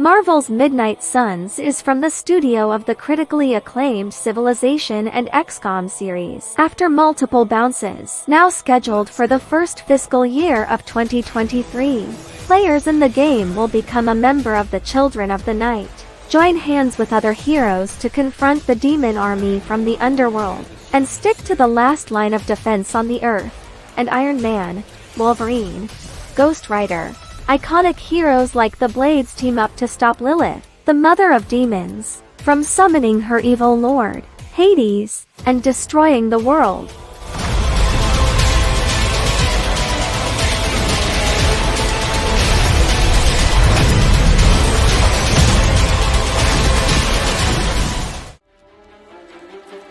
Marvel's Midnight Suns is from the studio of the critically acclaimed Civilization and XCOM series. After multiple bounces, now scheduled for the first fiscal year of 2023, players in the game will become a member of the Children of the Night, join hands with other heroes to confront the demon army from the underworld, and stick to the last line of defense on the Earth. And Iron Man, Wolverine, Ghost Rider, iconic heroes like the Blades team up to stop Lilith, the mother of demons, from summoning her evil lord, Hades, and destroying the world.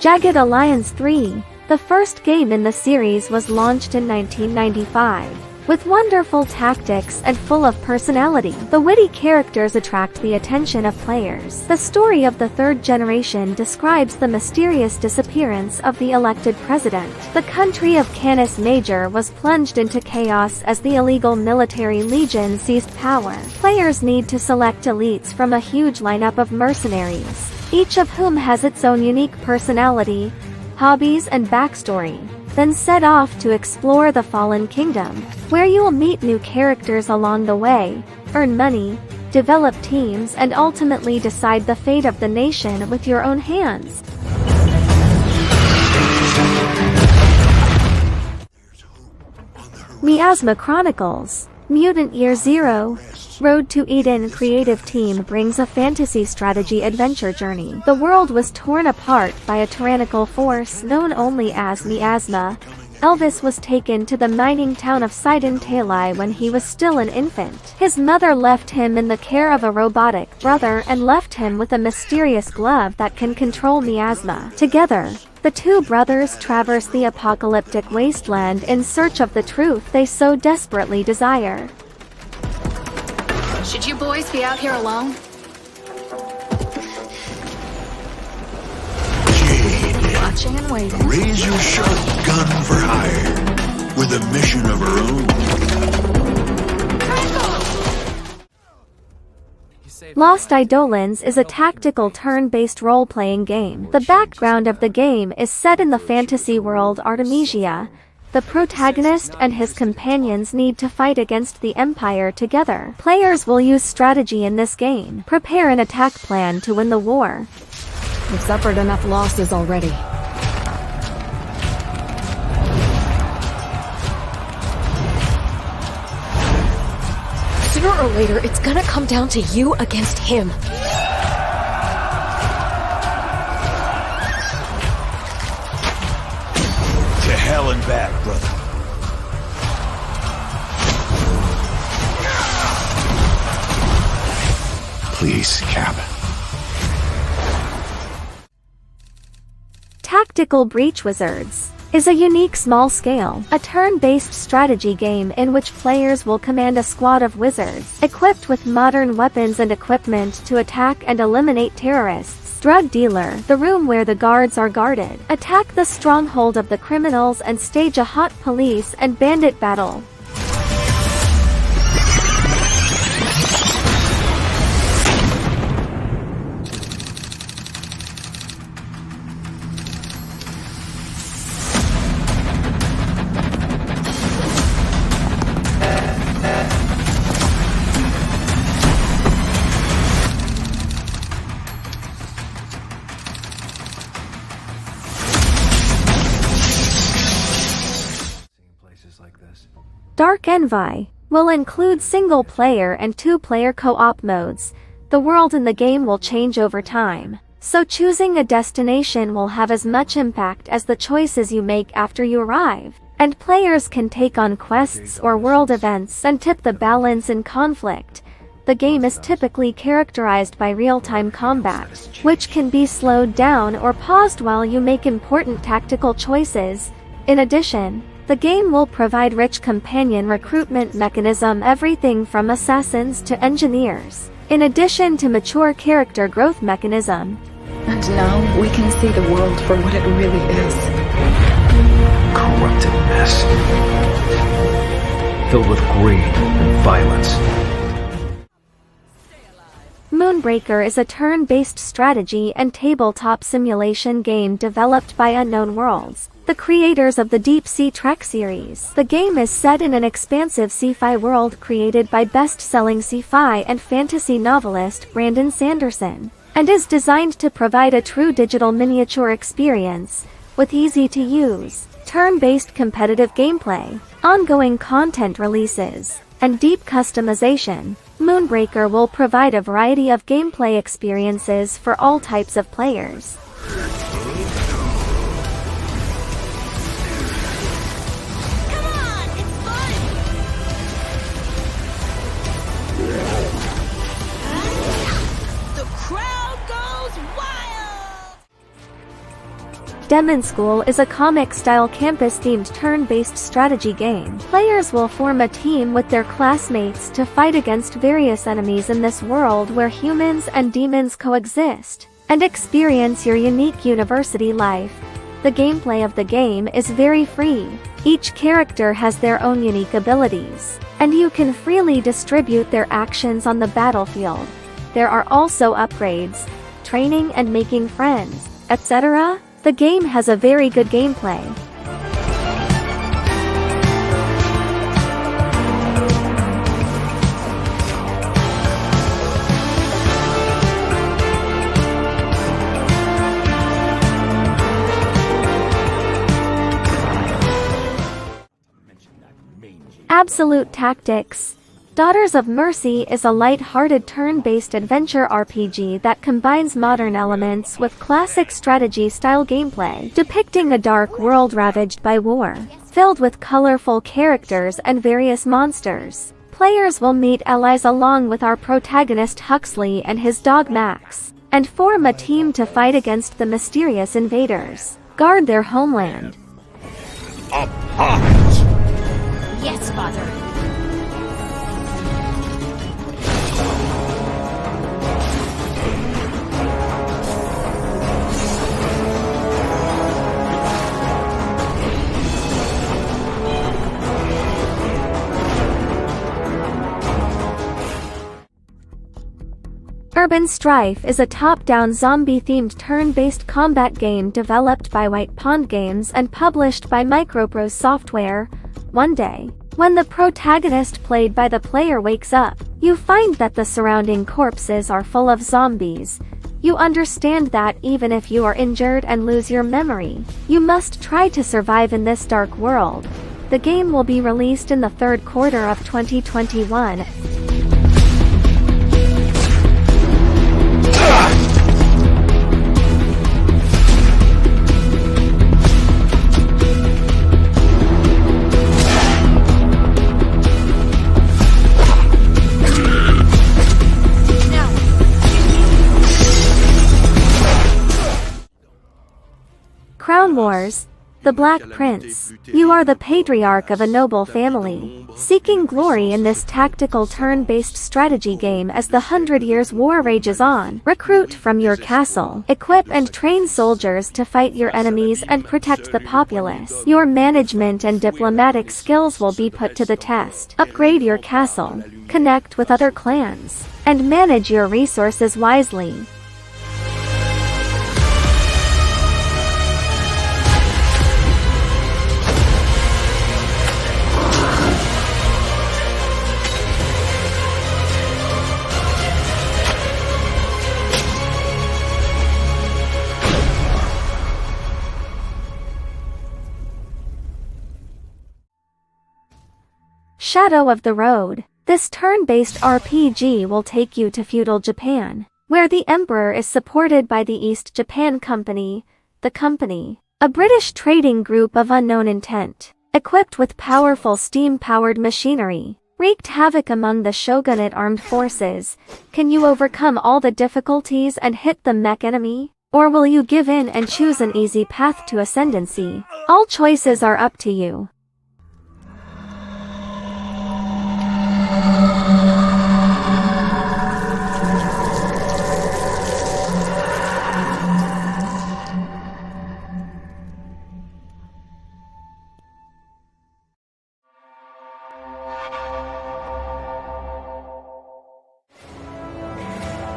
Jagged Alliance 3, the first game in the series, was launched in 1995. With wonderful tactics and full of personality, the witty characters attract the attention of players. The story of the third generation describes the mysterious disappearance of the elected president. The country of Canis Major was plunged into chaos as the illegal military legion seized power. Players need to select elites from a huge lineup of mercenaries, each of whom has its own unique personality, hobbies, and backstory. Then set off to explore the Fallen Kingdom, where you will meet new characters along the way, earn money, develop teams, and ultimately decide the fate of the nation with your own hands. Miasma Chronicles, Mutant Year Zero, Road to Eden creative team brings a fantasy strategy adventure journey. The world was torn apart by a tyrannical force known only as Miasma. Elvis was taken to the mining town of Sidon Talai when he was still an infant. His mother left him in the care of a robotic brother and left him with a mysterious glove that can control Miasma. Together, the two brothers traverse the apocalyptic wasteland in search of the truth they so desperately desire. Should you boys be out here alone? Jade, Watching and waiting. a razor-sharp gun for hire, with a mission of her own. Lost Eidolons is a tactical turn-based role-playing game. The background of the game is set in the fantasy world Artemisia. The protagonist and his companions need to fight against the Empire together. Players will use strategy in this game. Prepare an attack plan to win the war. We've suffered enough losses already. Sooner or later, it's gonna come down to you against him. To hell and back, brother. Please, Cap. Tactical Breach Wizards is a unique small-scale, a turn-based strategy game in which players will command a squad of wizards, equipped with modern weapons and equipment to attack and eliminate terrorists. Drug dealer, the room where the guards are guarded. Attack the stronghold of the criminals and stage a hot police and bandit battle. Dark Envoy will include single-player and two-player co-op modes. The world in the game will change over time, so choosing a destination will have as much impact as the choices you make after you arrive, and players can take on quests or world events and tip the balance in conflict. The game is typically characterized by real-time combat, which can be slowed down or paused while you make important tactical choices. In addition, the game will provide rich companion recruitment mechanism, everything from assassins to engineers, in addition to mature character growth mechanism. And now we can see the world for what it really is. Corrupted mess. Filled with greed and violence. Moonbreaker is a turn-based strategy and tabletop simulation game developed by Unknown Worlds, the creators of the Deep Sea Trek series. The game is set in an expansive sci-fi world created by best-selling sci-fi and fantasy novelist Brandon Sanderson, and is designed to provide a true digital miniature experience, with easy-to-use, turn-based competitive gameplay, ongoing content releases, and deep customization. Moonbreaker will provide a variety of gameplay experiences for all types of players. Come on, it's fun! The crowd goes wild! Demonschool is a comic-style campus-themed turn-based strategy game. Players will form a team with their classmates to fight against various enemies in this world where humans and demons coexist, and experience your unique university life. The gameplay of the game is very free. Each character has their own unique abilities, and you can freely distribute their actions on the battlefield. There are also upgrades, training and making friends, etc. The game has a very good gameplay. Absolute Tactics. Daughters of Mercy is a light-hearted turn-based adventure RPG that combines modern elements with classic strategy-style gameplay, depicting a dark world ravaged by war, filled with colorful characters and various monsters. Players will meet allies along with our protagonist Huxley and his dog Max, and form a team to fight against the mysterious invaders, guard their homeland. Yes, Father. Urban Strife is a top-down zombie-themed turn-based combat game developed by White Pond Games and published by Microprose Software. One day, when the protagonist played by the player wakes up, you find that the surrounding corpses are full of zombies. You understand that even if you are injured and lose your memory, you must try to survive in this dark world. The game will be released in the third quarter of 2021. Crown Wars. The Black Prince. You are the patriarch of a noble family, seeking glory in this tactical turn-based strategy game as the 100 Years' War rages on. Recruit from your castle, equip and train soldiers to fight your enemies and protect the populace. Your management and diplomatic skills will be put to the test. Upgrade your castle, connect with other clans, and manage your resources wisely. Shadow of the Road. This turn-based RPG will take you to feudal Japan, where the Emperor is supported by the East Japan Company, the Company, a British trading group of unknown intent, equipped with powerful steam-powered machinery, wreaked havoc among the shogunate armed forces. Can you overcome all the difficulties and hit the mech enemy? Or will you give in and choose an easy path to ascendancy? All choices are up to you.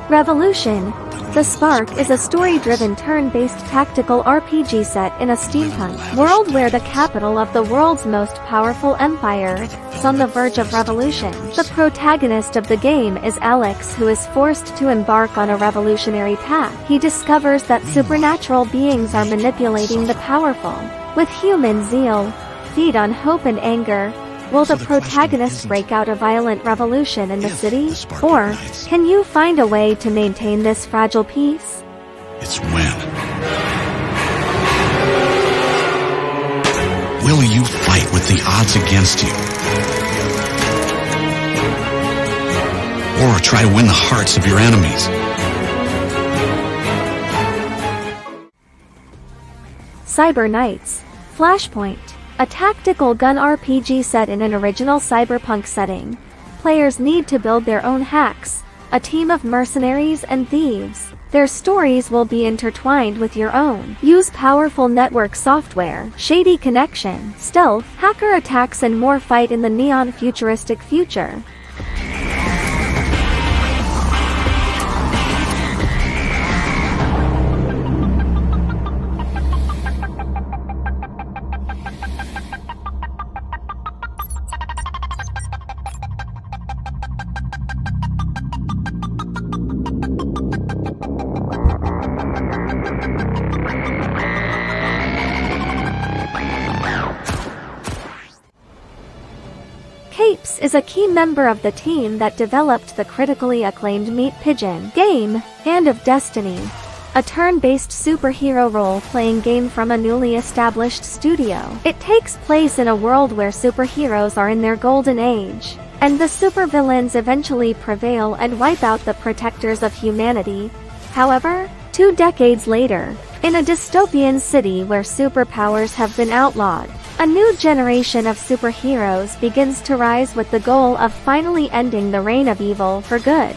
Revolution. The Spark is a story-driven turn-based tactical RPG set in a steampunk world where the capital of the world's most powerful empire is on the verge of revolution. The protagonist of the game is Alex, who is forced to embark on a revolutionary path. He discovers that supernatural beings are manipulating the powerful. With human zeal, feed on hope and anger. Will the protagonist break out a violent revolution in the city? Or can you find a way to maintain this fragile peace? It's when. Will you fight with the odds against you? Or try to win the hearts of your enemies? Cyber Knights. Flashpoint. A tactical gun RPG set in an original cyberpunk setting. Players need to build their own hacks, a team of mercenaries and thieves. Their stories will be intertwined with your own. Use powerful network software, shady connection, stealth, hacker attacks and more. Fight in the neon futuristic future. Capes is a key member of the team that developed the critically acclaimed Meat Pigeon game, Hand of Destiny, a turn-based superhero role-playing game from a newly established studio. It takes place in a world where superheroes are in their golden age, and the supervillains eventually prevail and wipe out the protectors of humanity. However, 2 decades later, in a dystopian city where superpowers have been outlawed, a new generation of superheroes begins to rise with the goal of finally ending the reign of evil for good.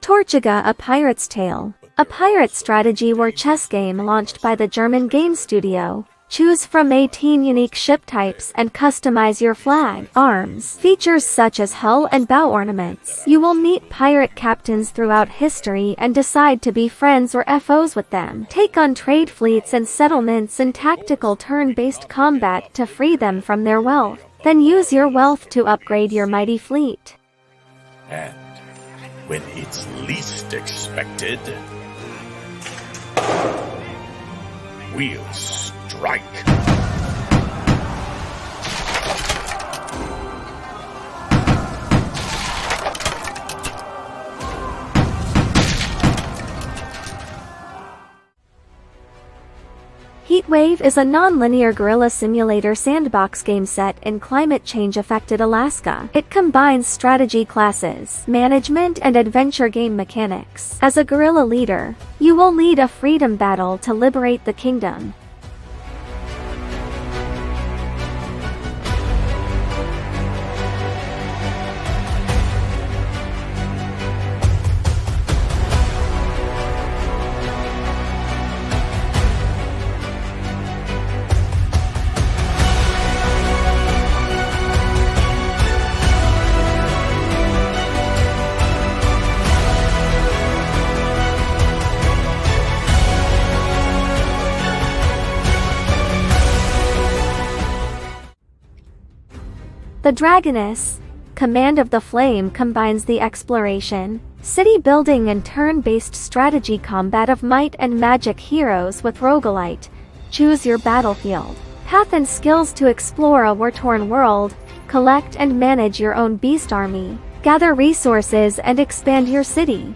Tortuga: A Pirate's Tale. A pirate strategy war chess game launched by the German game studio. Choose from 18 unique ship types and customize your flag, arms, features such as hull and bow ornaments. You will meet pirate captains throughout history and decide to be friends or foes with them. Take on trade fleets and settlements in tactical turn-based combat to free them from their wealth. Then use your wealth to upgrade your mighty fleet. And when it's least expected, we'll strike. HeatWave is a non-linear guerrilla simulator sandbox game set in climate change-affected Alaska. It combines strategy classes, management and adventure game mechanics. As a guerrilla leader, you will lead a freedom battle to liberate the kingdom. The Dragoness, Command of the Flame combines the exploration, city building and turn-based strategy combat of might and magic heroes with Roguelite. Choose your battlefield, path and skills to explore a war-torn world, collect and manage your own beast army, gather resources and expand your city.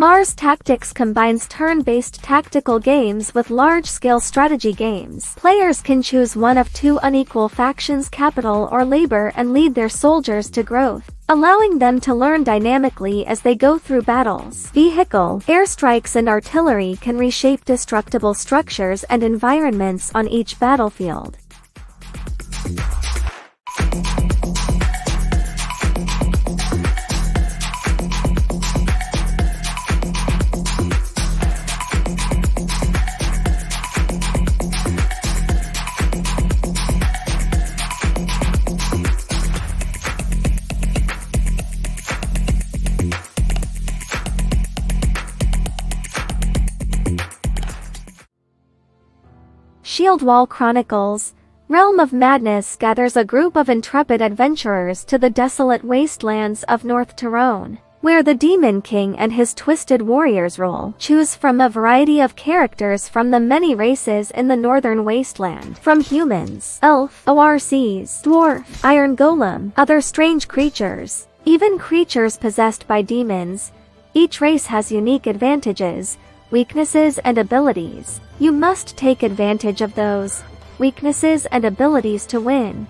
Mars Tactics combines turn-based tactical games with large-scale strategy games. Players can choose one of two unequal factions' capital or labor and lead their soldiers to growth, allowing them to learn dynamically as they go through battles. Vehicle, airstrikes and artillery can reshape destructible structures and environments on each battlefield. Shieldwall Chronicles, Realm of Madness gathers a group of intrepid adventurers to the desolate wastelands of North Tyrone, where the Demon King and his twisted warriors rule. Choose from a variety of characters from the many races in the northern wasteland, from humans, elf, ORCs, dwarf, iron golem, other strange creatures, even creatures possessed by demons. Each race has unique advantages, weaknesses and abilities. You must take advantage of those weaknesses and abilities to win.